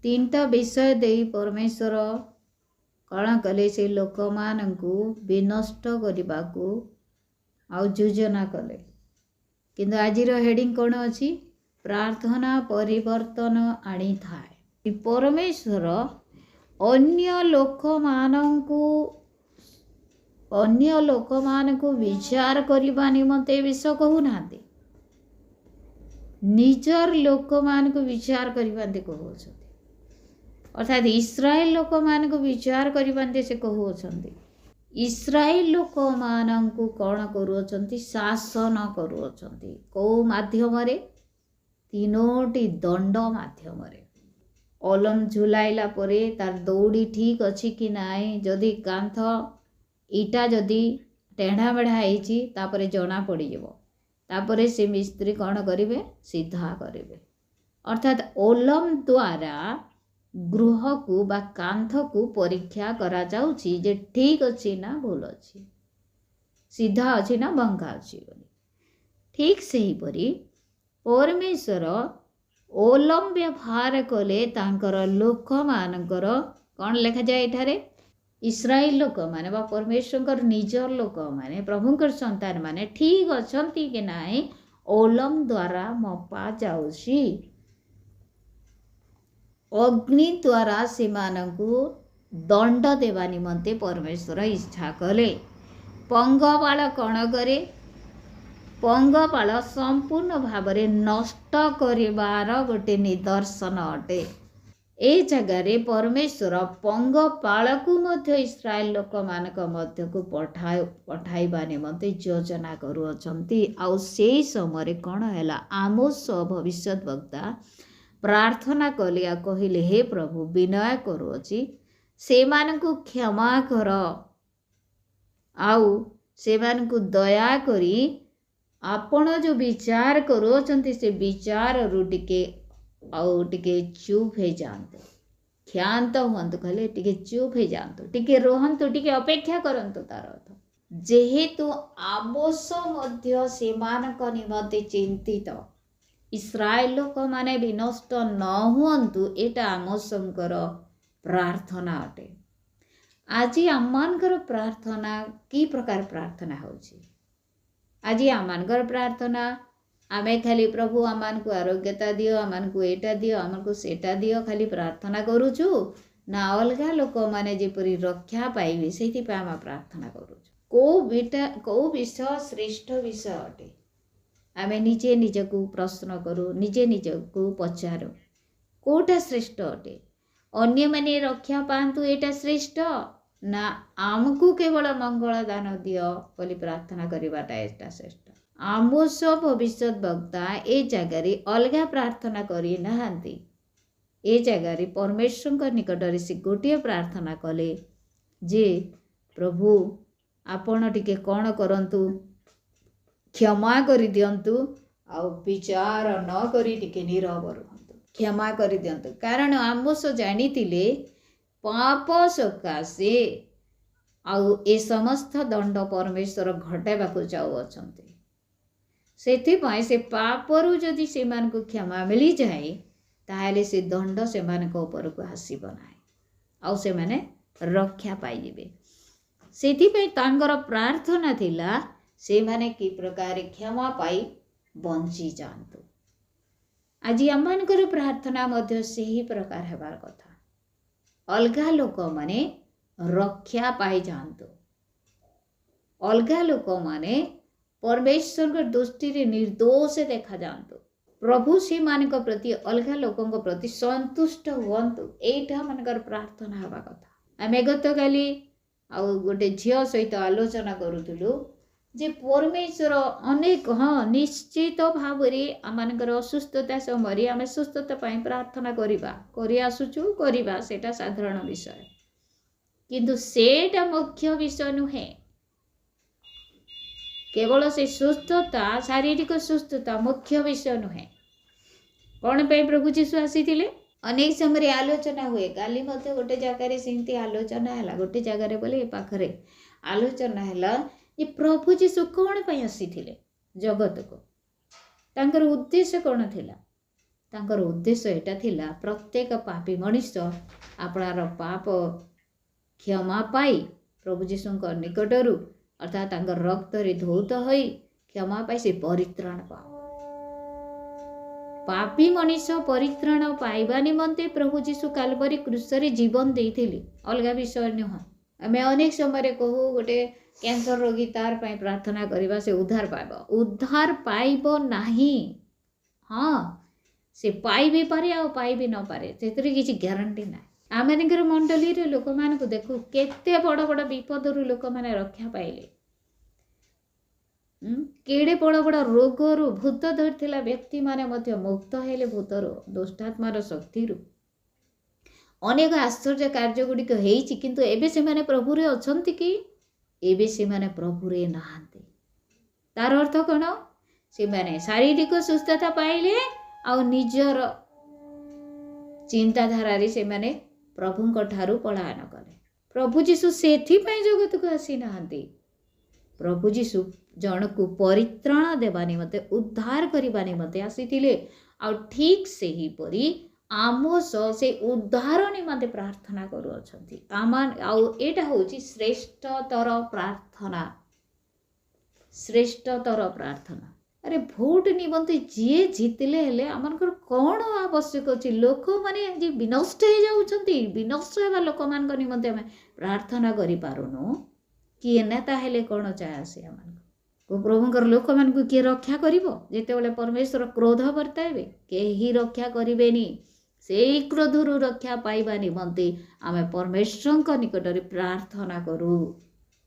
तीनटा विषय दे परमेश्वर कण कले से लोक मानू विनष्ट करने को योजना कले। किंतु आज हेडिंग कौन अच्छी? प्रार्थना परिवर्तन आनी थाए। परमेश्वर अन्य लोक मानू विचार करने निमंते विषय कहूना, निजर लोक मान को विचार करने कहूँ। अर्थात इस्राएल लोक मान को विचार करने से कहूँ। इस्राएल लोक मान को कौन करुँच? शासन करुँच। कौ माध्यम? तीनोटी दंड माध्यम। ओलम झुलाइला परे तार दौड़ी ठीक अच्छी कि नाई, जदि कांथ इटा जदि टेढ़ा मेढ़ा होपर जना पड़ तापरे से मिस्त्री कौन करेंगे? सीधा करेंगे। अर्थात ओलम द्वारा गृह को बा कांथ को परीक्षा करा जाउछि जे ठीक अच्छी ना भूल अच्छी, सीधा अच्छी ना बंका अच्छी। ठीक से ही परी परमेश्वर ओलम व्यवहार कले तांकर लोक मानकर कौन लिखा जाए एठारे? इस्राएल लोक माने बा परमेश्वर निजर लोक माने प्रभुंकर संतान माने ठीक अच्छंती कि नाई ओलम द्वारा मपा जाउछि। अग्नि द्वारा से दंड देवा निमंते परमेश्वर इच्छा कले। पंगपाल कौन करे? पंगपाल संपूर्ण भाव नष्ट करिवार गोटे निदर्शन अटे। ए जगार परमेश्वर पंगपाल को मध्य इस्राएल लोक मानक मध्य को पठाइबा निमंते योजना करुअछंती। आउ सेई समय कौन हैला? आमोस भविष्यत वक्ता प्रार्थना कले आ कहिले, हे प्रभु विनय करुअछि से मानकु क्षमा कर, आउ से मानकु दया करी आपण जो विचार करुअछंती से विचार रु टिके चुप हो जाते, ख्यात हूँ कहले टिके चुप हो जातु, टिके रुहतु, टिके अपेक्षा करंतु। तार अर्थ जेहेतु आमोस मध्य से मानक निमंते चिंतित, इस्राएल लोक माने विनष्ट न हुअन्तु, एटा आमोसंकर प्रार्थना अटे। आज आममानकर प्रार्थना की प्रकार प्रार्थना होछि? आज आममानकर प्रार्थना आमे खाली प्रभु आमान को आरोग्यता दियो, आमान को एटा दियो, आमान को सेटा दियो खाली प्रार्थना करूछु ना अलगा लोक माने जेपरि रक्षा पाइबे सेति पे आम प्रार्थना करूछु? को विषय श्रेष्ठ विषय अटे? आमे निजे निजको प्रश्न करू, निजे निजको पचारू कोटा श्रेष्ठ अटे? अन्य माने रक्षा पांतु एटा श्रेष्ठ ना आमको केवल मंगल दान दियो बोली प्रार्थना करिवाटा एटा श्रेष्ठ? आमोस भविष्यत वक्ता ए जगारे अलगा प्रार्थना करी नहांती। ए जगारे परमेश्वर निकटरे से गोटे प्रार्थना कले जे प्रभु आपण टिके कौन करंतु, क्षमा करि दियंतु, आ विचार न करी टिके नीरव रहंतु, क्षमा करि दियंतु। कारण आमोस जानितिले पाप सकाशे आउ ए समस्त दंड परमेश्वर घटाइबाकु चाहुअछंती। सेथिपाई से पापरु जदि सेमानकु क्षमा मिली जाए ताहले से दंड सेमानक उपरकु आसीब नाही, आउ सेमाने रक्षा पाइबे। सेथिपाई तांकर प्रार्थना थिला से माने कि प्रकार क्षमा पाई बंची जातु। आज आममानकर प्रार्थना मध्य सेही प्रकार हेबार कथा। अलगा लोक माने रक्षा पाई जातु, अलगा लोक माने परमेश्वर दृष्टि निर्दोष देखा जातु, प्रभु से मानक प्रति अलगा लोकों प्रति संतुष्ट हुअन्तु, एटा मानकर प्रार्थना हेबा कथा। आमे गत काली आ गोटे झियो सहित आलोचना करूथुलु जे परमेश्वर अनेक निश्चित भाव में आमर असुस्थता समय आम सुस्थता प्रार्थना करी आसुचु करिबा सेटा साधारण विषय, किंतु सेटा मुख्य विषय नुहे। केवल से सुस्थता शारीरिक सुस्थता मुख्य विषय नुहे। कौन पे प्रभु जीशु आसी अनेक समय आलोचना हुए, काली मध्य गोटे जगार सेमती आलोचना है, गोटे जगार बोले पाखरे आलोचना है ये प्रभु जीशु कौन पे आसी जगत को, तांकर उद्देश्य कौन थिला? तांकर उद्देश्य एटा थिला प्रत्येक पापी मनुष्य आपणार पाप क्षमा पाई प्रभु जीशुଙ୍କ निकटरू अर्थात तांकर रक्त रे धौत होई क्षमा पाई से परित्राण पाओ। पापी मनुष्य परित्राण पाइबा निमंते प्रभु जीशु कालवरी क्रूसरे जीवन देइथिले अलगा विषय नुह। आमे अनेक समय कहू गोटे कैंसर रोगी तार पाई प्रार्थना करबा से उद्धार पाइबो नाही। हाँ से पाई भी पारे आ पाई भी न पारे सेतरे किछि ग्यारंटी ना। आमेनकर मंडली रे लोक मान को देखू केते बड़ बड़ विपद रु लोक माने रक्षा पाइले। केड़े बड़ बड़ रोग रु भूत धरथिला व्यक्ति माने मध्य मुक्त हेले भूतर दुष्टात्मार शक्ति रु अनेक आश्चर्य कार्य गुड़िक हेइछि किंतु एबे से माने प्रभु रे अछंती कि एबे से माने प्रभु रे नाहांती। तार अर्थ कोन से माने शारीरिक सुस्थता पाइले आ निजर चिंताधारा रे से माने प्रभुंक ठारू पलायन कले। प्रभु जीशु सेथि पई जगत को आसी नाहांती। प्रभु जीशु जन को परित्राण देवा निमते उद्धार करबा निमते आसीथिले आ ठीक सेही परी आम से उद्धार निमते प्रार्थना करू अछंती। आमान आ एटा होची श्रेष्ठतर प्रार्थना। अरे भोट निमंते जी जीतले हेले आमनकर कौन आवश्यक अछि। लोक माने जे विनष्ट हे जाउछंती विनष्ट हेबा लोक मान को निमंते हम प्रार्थना करि पारुनो किए नेता हेले कौन चाहे से आमन को प्रभुंकर लोक मान को किए रक्षा करिवो जेतेबेले परमेश्वर क्रोध वर्ताइबे केही रक्षा करिवेनी। सेई क्रोधरु रक्षा पाइबा निमंते आमे परमेश्वरक निकटरे प्रार्थना करू।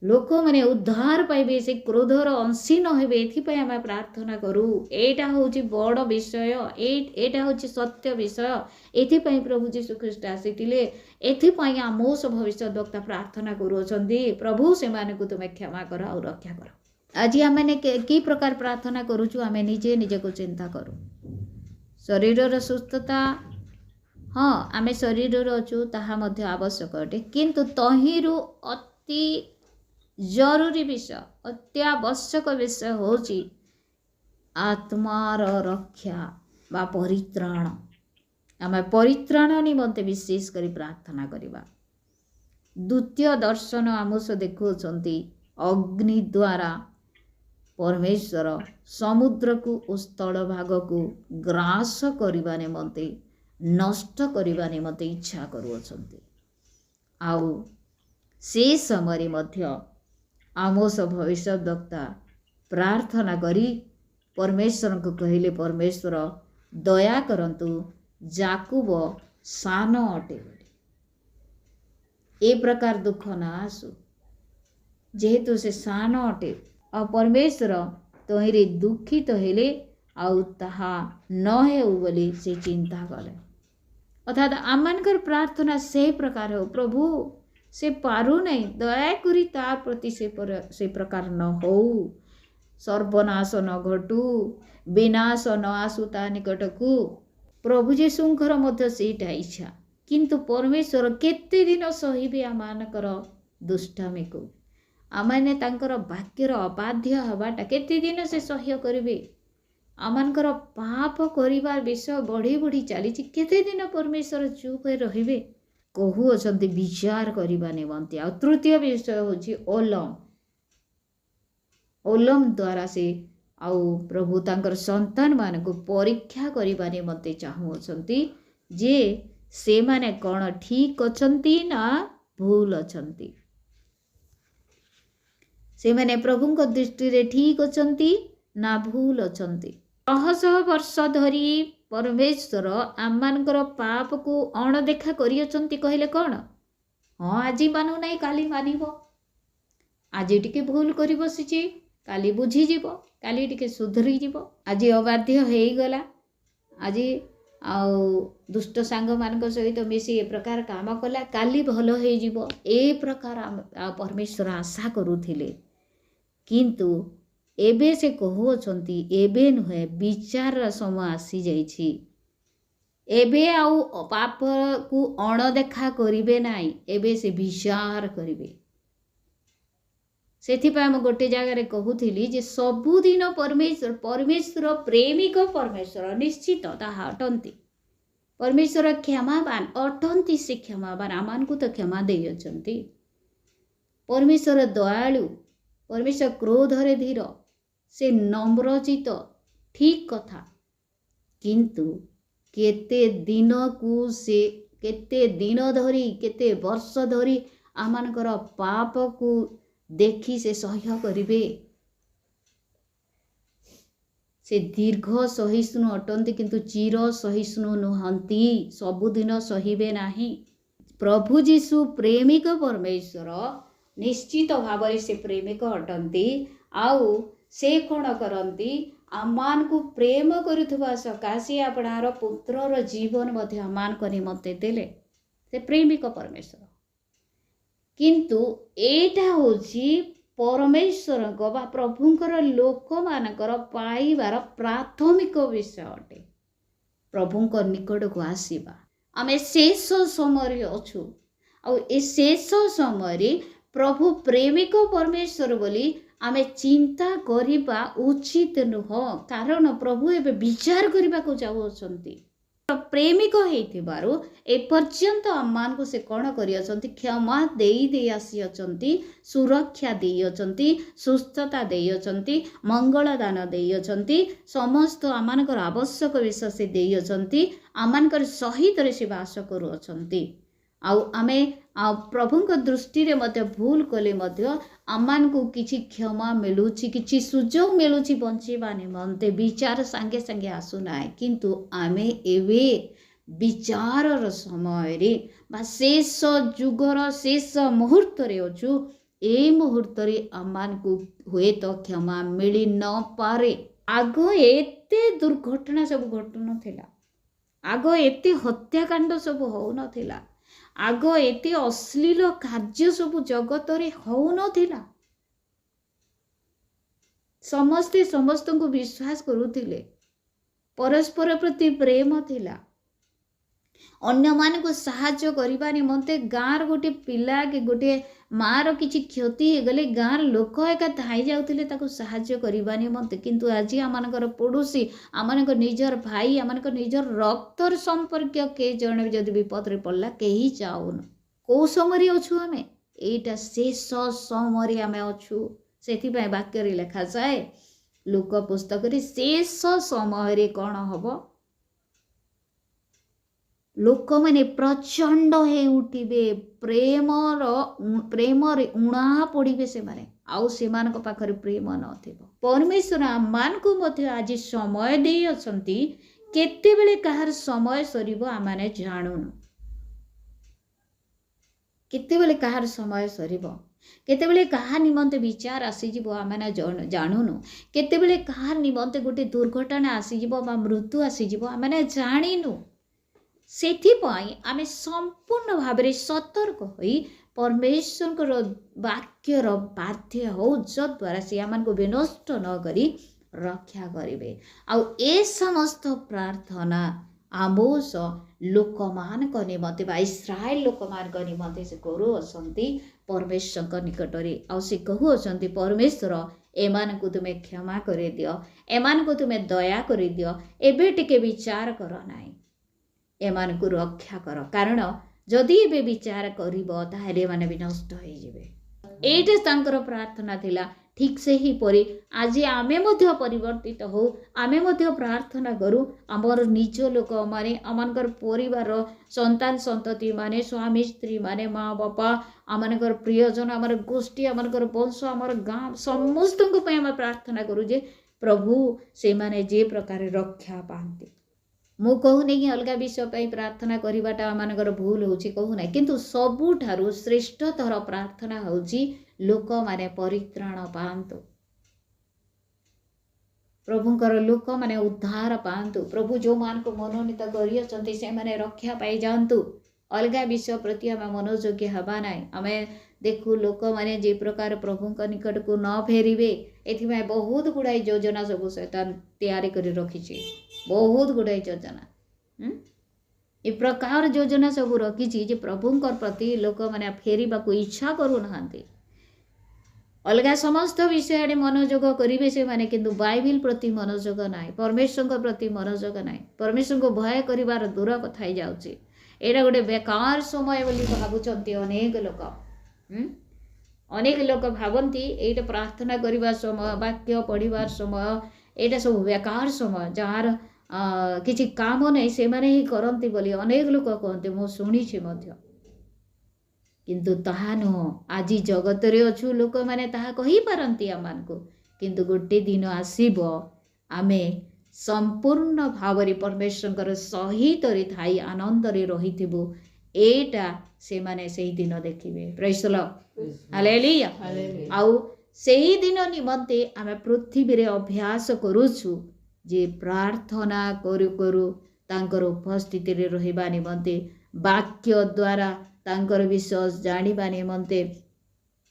लोक माने उद्धार पाइबे से क्रोधर अंशी न हेबे एथिपई आमे प्रार्थना करू। एटा होची बड़ विषय एटा होची सत्य विषय। एथिपई प्रभु जीशु ख्रीष्ट आसीतिले एथिपई आमोस भविष्यद्वक्ता प्रार्थना करू अछंती प्रभु से माने को तुमे क्षमा कर और रक्षा कर। आज आमे की प्रकार प्रार्थना करूछु आमे निजे निजे को चिंता करू। शरीरर सुस्थता हाँ आमे शरीरर अछु ताहा मध्य आवश्यक अटे किंतु तहिरु अति जरूरी विषय अत्यावश्यक विषय होची आत्मार रक्षा बा परित्राण। आमे परित्राण निमंते विशेष करी प्रार्थना करिबा। द्वितीय दर्शन आमोस देखुछंती अग्नि द्वारा परमेश्वर समुद्र को स्थल भाग को ग्रास करिबा निमंते नष्ट करिबा निमंते इच्छा करूछंती। आउ से समय मध्य आमोस भविष्यद्वक्ता प्रार्थना करी परमेश्वर को कहले परमेश्वर दया करंतु जाकुब सान अटे ए प्रकार दुख ना आसु जेहेतु से सान अटे आ परमेश्वर तहिरे दुखित हेले आउ ताहा न हेउ बोली से चिंता कले। अर्थात आमनकर प्रार्थना से प्रकार हो प्रभु से पारु नहीं दया करी तार प्रति से प्रकार न हो सर्वनाश न घटू विनाश न आसु ता निकटकू। प्रभु जीशुंकर मध्य सेटा इच्छा किंतु परमेश्वर केते दिन सहिबे आमानकर दुष्टामी को आमाने तांकर वाक्यर अबाध्य हवाटा केते दिन से सह्य करिवे। आमानकर पाप करिबार विषय बढ़ी बढ़ी चली केते दिन परमेश्वर चुप रहिबे कहू अछंती विचार करिबा निमंते। आ तृतीय विषय होची ओलम द्वारा से आउ प्रभु तांकर संतान मान को परीक्षा करिबा निमंते चाहू अछंती जे से माने कोन ठीक अछंती ना भूल अछंती। से माने प्रभुंक दृष्टि रे ठीक अछंती ना भूल अछंती। शह वर्ष धरी परमेश्वर आमମାନଙ୍କର पाप को अणदेखा करियछंती कहले कोन हाँ आज मानु नहीं काली मानिबो आज टिके भूल करि बसिची काली बुझी जीवो काली टिके सुधरी जीवो आज अबाध्य हेई गला आज आउ दुष्ट सांग मानक सहित मिसी ए प्रकार काम कला काली भलो हेई जीवो ए प्रकार परमेश्वर आशा करूथिले किंतु एबे से कहउछंती एबे नुहे विचार समय आसी जाइछि एबे आउ पाप को अणदेखा करिवे नाई एबे से विचार करिवे ସେଥିପାଇଁ ମୁଁ ଗୋଟେ ଜାଗାରେ କହୁଥିଲି ଯେ ସବୁଦିନ परमेश्वर प्रेमिक परमेश्वर निश्चित ତାହା ଅଟନ୍ତି। परमेश्वर क्षमावान अटंती से क्षमावान आमानकु तो क्षमा देई अछंती। परमेश्वर दयालु, परमेश्वर क्रोधरे धीर, से नम्रचित, ठीक कथा। किंतु केते दिन को से केते दिन धरी केते वर्ष धरी आमानकर पाप को देखी से सह्य करिवे। से दीर्घ सहिष्णु अटंती किंतु चिर सहिष्णु नुहंती, सबुदिन सहिबे नाही। प्रभु जीशु प्रेमिक परमेश्वर निश्चित भाव से प्रेमिक अटंती। आउ से कौन करती आमान को प्रेम करुवा सकाशे आपणार पुत्रर जीवन मध्य आमान निमंते देले। से प्रेमिक परमेश्वर किंतु एटा होची परमेश्वर बा प्रभुंकर लोक मानकर पाइबार प्राथमिक विषय अटे। प्रभुंक निकट को आसीबा आमे शेष समय अछु। आ शेष समय प्रभु प्रेमिक परमेश्वर बोली आमे चिंता करिबा उचित नुह, कारण प्रभु एबे विचार करबा को जाउछंती। प्रेमिक हेतिबारु ए पर्यंत आमान को से कौन करि अछंती, क्षमा देई देई आसी अछंती, सुरक्षा देई अछंती, सुस्थता देई अछंती, मंगल दान देई अछंती, समस्त आमानकर आवश्यक विषय से देई अछंती, आमानकर सहित रे से वास करू अछंती। आउ आमे प्रभुंक दृष्टि रे मध्य भूल कले मध्य आमान को किछि क्षमा मिलुछि, किछि सुजोग मिलुछि बंचीबा निमंते। विचार संगे संगे आसु नाय, किंतु आमे एवे विचारर समय रे बा शेष जुगर शेष मुहूर्त रे अछु। ए मुहूर्त रे आमान को हुए तो क्षमा मिली न पारे। आग एते दुर्घटना सब घटु नथिला, आग एते हत्याकांड सब हो नथिला, आग एते अश्लील कार्य सब जगत रे हो नथिला। समस्ते समस्त को विश्वास करुथिले, परस्पर प्रति प्रेम थिला, अन्य मान को सहाय्य करबा निमंते गाँर गोटे पिला कि गोटे मार किछि क्षति हे गले गाँर लोक एका धाई जाउथिले ताको सहाय्य करबा निमंते। किंतु आज आमानकर पड़ोसी, आमानकर निजर भाई, आमानकर निजर रक्तर संपर्क के जणे जदि विपद रे पड़ला केही जाउन। को समय अछु आमे, एटा शेष समय आमे अछु। सेथिबाई वाक्य रे लेखा जाए लोक पुस्तक रे शेष समय रे कोन हबो, लोक माने प्रचंड हे उठिबे, प्रेम रे उणा पड़िबे से माने, आउ से मानक पाखरे प्रेम नथिबो। परमेश्वर आमान को मध्य आज समय दे अछंती, केते बेले कहार समय सरीबो आमाने जानुनु, केते बेले कहार समय सरीबो, केते बेले कहा निमंते विचार आसी जिवो आमाने जानुनु, केते बेले कहार निमंते गोटे दुर्घटना आसी जिवो बा मृत्यु आसी जिवो आमाने जानिनु। सेथिपाई आमे संपूर्ण भाबरे सतर्क होई परमेश्वर वाक्यर बाध्य हो जद्वारा से आमान को विनष्ट न करी रक्षा करिवे। आउ ए समस्त प्रार्थना आमोस लोक मान को निमंते बा इस्राएल लोक मान को निमंते से करू असंती परमेश्वर को निकट रे। आउ से कहू असंती परमेश्वर एमान को तुमे क्षमा करे दियो, एमान को तुमे दया करे दियो, एबे टिके विचार करो नाही, एमान को रक्षा कर, कारण जदि एबे विचार करिबो ताहेले माने भी नष्ट होई जिवे। एटा तांकर प्रार्थना थिला। ठीक से ही परि आज आमे मध्य परिवर्तित हो, आमे मध्य प्रार्थना करू हमर निज लोक माने, आमानकर परिवार संतान संतति माने, स्वामी स्त्री माने, माँ बापा, आमानकर प्रियजन, आमर गोष्ठी, आमानकर वंश, आमर गाँ समस्त को पय हम प्रार्थना करू जे प्रभु से माने जे प्रकार रक्षा पांती। मु कहूनी कि अलग विषय पर प्रार्थना करवाटा आमर भूल होची कहूना, किंतु सबुठारु श्रेष्ठतर प्रार्थना होची लोक माने परित्राण पांतु, प्रभुंकर लोक माने उद्धार पांतु, प्रभु जो मान को मनोनीत करियछंती से माने रक्षा पाई जांतु। अलग विषय प्रति आम मनोयोग्य हवा ना। आम देखू लोक माने जे प्रकार प्रभुंक निकट को न फेरिबे, एथिमाय बहुत गुड़ाई योजना सब शैतान तैयारी करि रखिछि, बहुत गुड़ाई योजना ए प्रकार योजना सब रखिछि जे प्रभुंकर प्रति लोक माने फेरिबा को इच्छा करू नहांती। अलगा समस्त विषय मनोयोग करेंगे से माने किंतु बाइबिल प्रति मनोयोग ना परमेश्वर प्रति मनोयोग ना परमेश्वर को भय कर दूर कथा जाऊँगी यहाँ गोटे बेकार समय बोली भावुंट अनेक लोक अनेक लोक भावती ये प्रार्थना करने समय वाक्य पढ़ार समय यहाँ सब बेकार समय जार किसी काम नहीं से मैंने ही करती बोली अनेक लोक कहते मु शुणी किंतु ताहा नुह आज जगत रे अच्छु लोक मैंने ताहा कही पारंती आमको किंतु गोटे दिन आसीब आमे संपूर्ण भाव परमेश्वर सहित थाई आनंद रही एटा से माने सही दिन देखिबे प्रेज द लॉर्ड हालेलुया आउ सही दिन निमंते आमे पृथ्वी रे अभ्यास करूछु जे प्रार्थना करू करू तांकर उपस्थिति रे रहिबा निमंते वाक्य द्वारा तांकर विश्वास जानिबा निमंते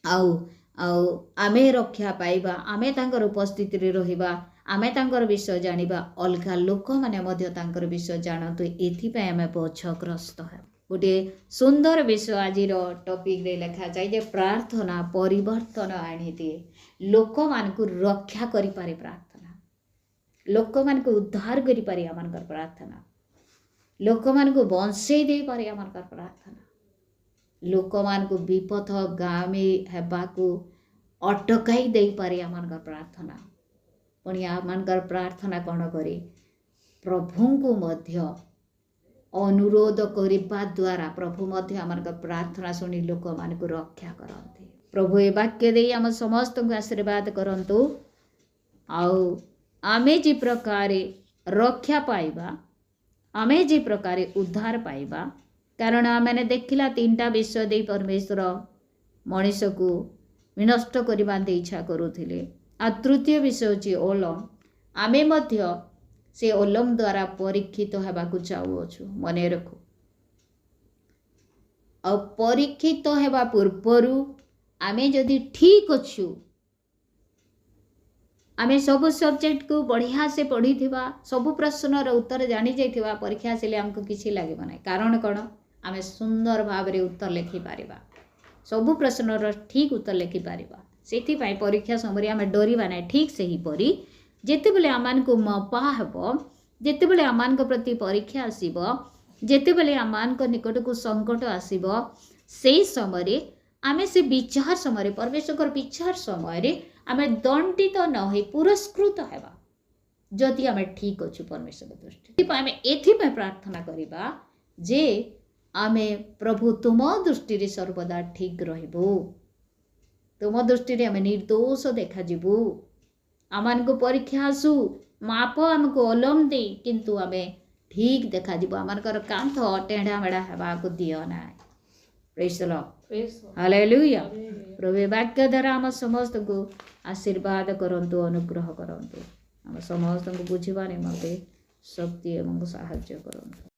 आउ आउ आमे रक्षा पाइबा आमे तांकर उपस्थिति रे रहिबा आमे तांकर विषय जानिबा अलगा लोक माने मध्य तांकर विषय जानतु एथि पय आमे पछग्रस्त है गोटे सुंदर विषय आज टॉपिक रे लिखा जाय जे प्रार्थना परिवर्तन आनी दिए लोक मान को रक्षा करि पारे प्रार्थना लोक मान को उद्धार करि पारे आमानकर प्रार्थना लोक मान को बंसई दे पारे आमानकर प्रार्थना लोक मान को विपथ गाँ में हेबाकू अटकाई दे पारे आमानकर प्रार्थना पुणी आमानकर प्रार्थना कौन करे प्रभु को मध्य अनुरोध करने द्वारा प्रभु मध्य आमानकर प्रार्थना शुणी लोक मान को रक्षा करते प्रभु ए वाक्य दे आम समस्त को आशीर्वाद करंतु आउ आमे जी प्रकार रक्षा पाइबा आमे जी प्रकार उद्धार पाइबा कारण आमने देखिला 3टा विषय दे परमेश्वर मनीष को विनष्ट करने इच्छा करुले आ तृतीय विषय होची ओलम आमे मध्य से ओलम द्वारा परीक्षित होबाकू चाहूछु मने रखो आ परीक्षित होबा पूर्वरु आमे जदि ठीक अच्छु आमे सब सब्जेक्ट को बढ़िया से पढ़ी थिबा सब प्रश्नर उत्तर जानी जाइथिबा परीक्षा से हमको किछि लागिबो नै कारण कोन आमे सुंदर भाव रे उत्तर लिखि पारिबा सब प्रश्नर ठीक उत्तर लिखि पारिबा सेति पई परीक्षा समय आमे डरिबा नै ठीक से ही परी जेते बेले आमान को मपा हेबो जेते बेले आमान को प्रति परीक्षा आसीबो जेते बेले आमान को निकट को संकट आसीबो सेही समय आमे से विचार समय परमेश्वर विचार समय आमे दंडित न होई पुरस्कृत हेबा जदि आमे ठीक अच्छु परमेश्वर दृष्टि आमे एथि पे प्रार्थना करिबा जे आमे प्रभु तुम दृष्टि रे सर्वदा ठीक रहबो तुम दृष्टि रे आमे निर्दोष देखा जिबु आमान को परीक्षा आसु माप हमको अलम दे किंतु आमे ठीक देखा जिबु आमानकर कांथ टेढ़ा मेढ़ा हेबा को दियो ना प्रेज द लॉर्ड हालेलुया प्रभु वाक्य द्वारा आम समस्त को आशीर्वाद करंतु अनुग्रह करंतु आम समस्त को बुझिबा निमंते शक्ति एवं साहाय्य करंतु।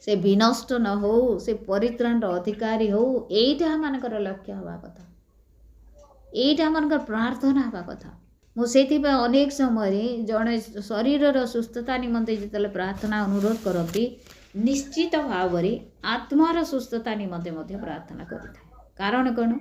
से विनष्ट न हो से परित्राण अधिकारी हो एटा आमर लक्ष्य हवा कथा एटा आमर प्रार्थना हवा कथा मुझे अनेक समय जड़े शरीर सुस्थता निमंते जिते प्रार्थना अनुरोध करती निश्चित भाव आत्मार सुस्थता निमंते प्रार्थना करें कारण कौन